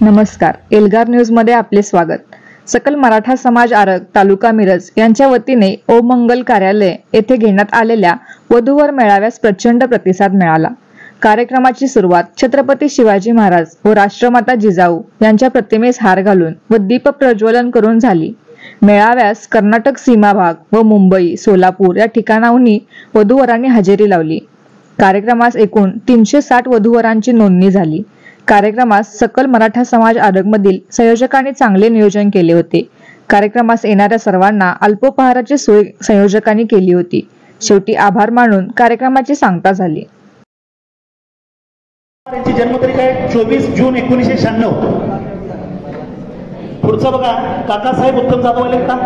नमस्कार, एल्गार न्यूज मध्ये आपले स्वागत। सकल मराठा समाज आरग तालुका मिरज यांच्या वतीने ओम मंगल कार्यालय येथे घेण्यात आलेल्या वधूवर मेळाव्यास प्रचंड प्रतिसाद मिळाला। कार्यक्रमाची सुरुवात छत्रपती शिवाजी महाराज व राष्ट्रमाता जिजाऊ यांच्या प्रतिमेस हार घालून व दीप प्रज्वलन करून झाली। मेळाव्यास कर्नाटक सीमा भाग व मुंबई, सोलापूर या ठिकाणाहून वधूवरांनी हजेरी लावली। कार्यक्रमास एकूण 360 वधूवरांची नोंदणी झाली। कार्यक्रमास सकल मराठा समाज आरगमधील संयोजकांनी चांगले नियोजन केले होते। कार्यक्रमास येणाऱ्या सर्वांना अल्पोपहाराची सोय संयोजकांनी केली होती। शेवटी आभार मानून कार्यक्रमाची सांगता झाली। त्यांची जन्मतारीख आहे 24 जून 1996। पुढचं बघा, काकासाहेब उत्तम जाधव आले का?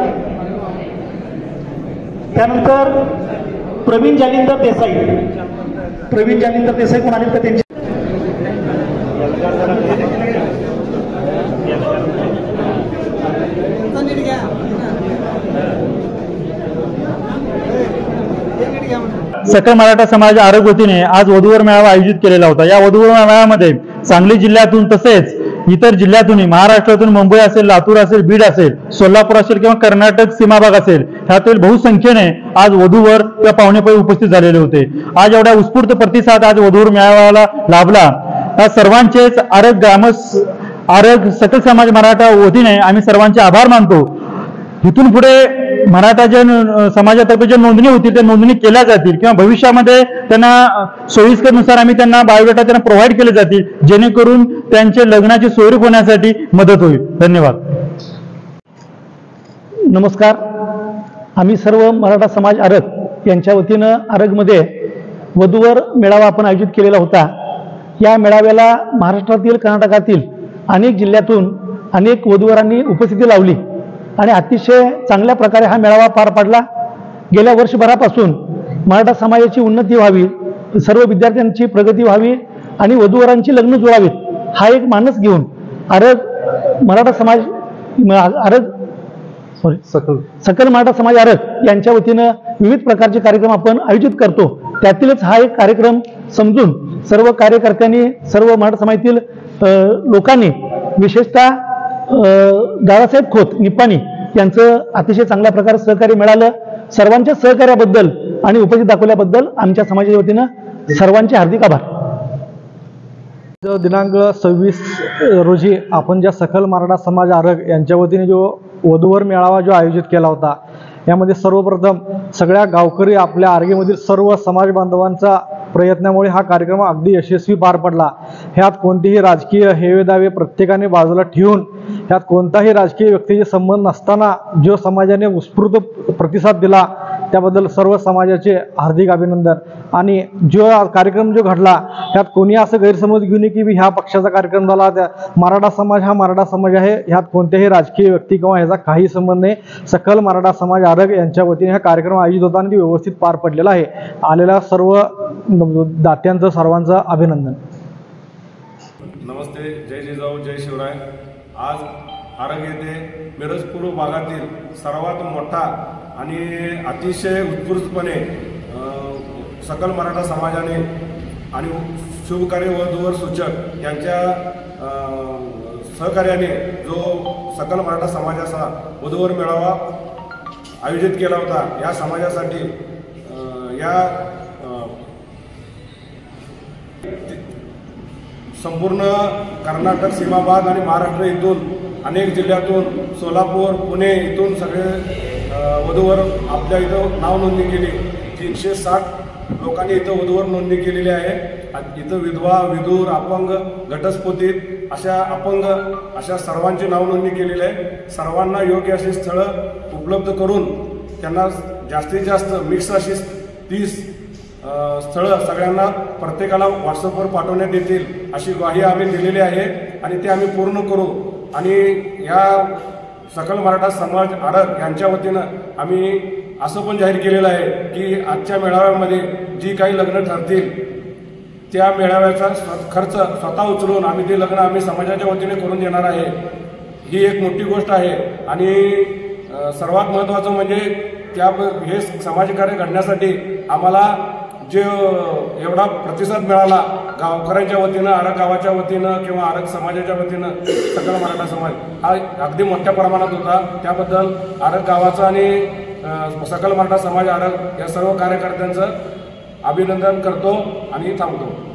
त्यानंतर प्रवीण जालिंदर देसाई कोण आले का? त्यांची सकल मराठा समाज आरग वतीने आज वधूवर मेळावा आयोजित केलेला होता। या वधूवर मेळाव्यामध्ये सांगली जिल्ह्यातून तसेच इतर जिल्ह्यातून, महाराष्ट्रातून मुंबई असेल, लातूर असेल, बीड असेल, सोलापूर असेल किंवा कर्नाटक सीमा भाग असेल, ह्यातील बहुसंख्येने आज वधूवर किंवा पाहुणेपै उपस्थित झालेले होते। आज एवढा उत्स्फूर्त प्रतिसाद आज वधूवर मेळाव्याला लाभला। त्या सर्वांचेच आरग सकल समाज मराठा वतीने आम्ही सर्वांचे आभार मानतो। इथून पुढे मराठा समाजातर्फे जे नोंदणी होती त्या नोंदणी केल्या जातील किंवा भविष्यामध्ये त्यांना सोयीस्करनुसार आम्ही त्यांना बायोडेटा त्यांना प्रोव्हाइड केले जातील, जेणेकरून त्यांचे लग्नाची सोयरीक होण्यासाठी मदत होईल। धन्यवाद। नमस्कार, आम्ही सर्व मराठा समाज आरग यांच्या वतीनं आरगमध्ये वधूवर मेळावा आपण आयोजित केलेला होता। या मेळाव्याला महाराष्ट्रातील, कर्नाटकातील अनेक जिल्ह्यातून अनेक वधूवरांनी उपस्थिती लावली आणि अतिशय चांगल्या प्रकारे हा मेळावा पार पडला। गेल्या वर्षभरापासून मराठा समाजाची उन्नती व्हावी, सर्व विद्यार्थ्यांची प्रगती व्हावी आणि वधूवरांची लग्न जुळावीत हा एक मानस घेऊन सकल मराठा समाज आरग यांच्या वतीनं विविध प्रकारचे कार्यक्रम आपण आयोजित करतो। त्यातीलच हा एक कार्यक्रम समजून सर्व कार्यकर्त्यांनी, सर्व मराठा समाजातील लोकांनी, विशेषतः दादासाहेब खोत निपाणी यांचं अतिशय चांगल्या प्रकारे सहकार्य मिळालं। सर्वांच्या सहकार्याबद्दल आणि उपस्थित दाखवल्याबद्दल आमच्या समाजाच्या वतीनं सर्वांचे हार्दिक आभार। दिनांक 26 रोजी आपण ज्या सकल मराठा समाज आरग यांच्या वतीने जो वधूवर मेळावा जो आयोजित केला होता, यामध्ये सर्वप्रथम सगळ्या गावकरी, आपल्या आरगेमधील सर्व समाज बांधवांचा प्रयत्नामुळे हा कार्यक्रम अगदी यशस्वी पार पडला। ह्यात कोणतेही राजकीय हेवेदावे प्रत्येकाने बाजूला ठेवून, ह्यात कोणताही राजकीय व्यक्तीचे संबंध नसताना जो समाजाने उत्स्फूर्त प्रतिसाद दिला त्याबद्दल सर्व समाजाचे हार्दिक अभिनंदन। आणि जो कार्यक्रम जो घडला ह्यात कोणी असं गैरसमज घेऊ नये की ह्या पक्षाचा कार्यक्रम झाला, त्या मराठा समाज हा मराठा समाज आहे, ह्यात कोणत्याही राजकीय व्यक्ती किंवा ह्याचा काही संबंध नाही। सकल मराठा समाज आरग यांच्या वतीने हा कार्यक्रम आयोजित होता आणि व्यवस्थित पार पडलेला आहे। आलेल्या सर्व दात्यांचं सर्वांचं अभिनंदन। नमस्ते, जय जिजाऊ, जय शिवराय। आज आरग येथे मिरज पूर्व भागातील सर्वात मोठा आणि अतिशय उत्स्फूर्तपणे सकल मराठा समाजाने आणि शुभकार्य वधूवर सूचक यांच्या सहकार्याने जो सकल मराठा समाजाचा वधूवर मेळावा आयोजित केला होता, या समाजासाठी या संपूर्ण कर्नाटक सीमा भाग आणि महाराष्ट्र इथून अनेक जिल्ह्यातून, सोलापूर, पुणे इथून सगळे वधूवर आपल्या इथं नाव नोंदणी केली। 360 लोकांनी इथं वधूवर नोंदणी केलेली आहे। इथं विधवा, विधूर, अपंग, घटस्फोटित अशा सर्वांची नाव नोंदणी केलेली आहे। सर्वांना योग्य अशी स्थळं उपलब्ध करून त्यांना जास्तीत जास्त मिक्स अशी 30 स्थळं सगळ्यांना प्रत्येकाला व्हॉट्सअपवर पाठवण्यात येतील अशी ग्वाही आम्ही दिलेली आहे आणि ते आम्ही पूर्ण करू। आणि या सकल मराठा समाज आरग यांच्या वतीनं आम्ही असं पण जाहीर केलेलं आहे की आजच्या मेळाव्यामध्ये जी काही लग्न ठरतील त्या मेळाव्याचा खर्च स्वतः उचलून आम्ही ते लग्न आम्ही समाजाच्या वतीने करून देणार आहे। ही एक मोठी गोष्ट आहे आणि सर्वात महत्त्वाचं म्हणजे हे समाजकार्य घडण्यासाठी आम्हाला जो एवढा प्रतिसाद मिळाला गावकऱ्यांच्या वतीनं, आरग गावाच्या वतीनं किंवा आरग समाजाच्या वतीनं सकल मराठा समाज हा अगदी मोठ्या प्रमाणात होता. त्याबद्दल आरग गावाचा आणि सकल मराठा समाज आरग या सर्व कार्यकर्त्यांचं अभिनंदन करतो आणि थांबतो.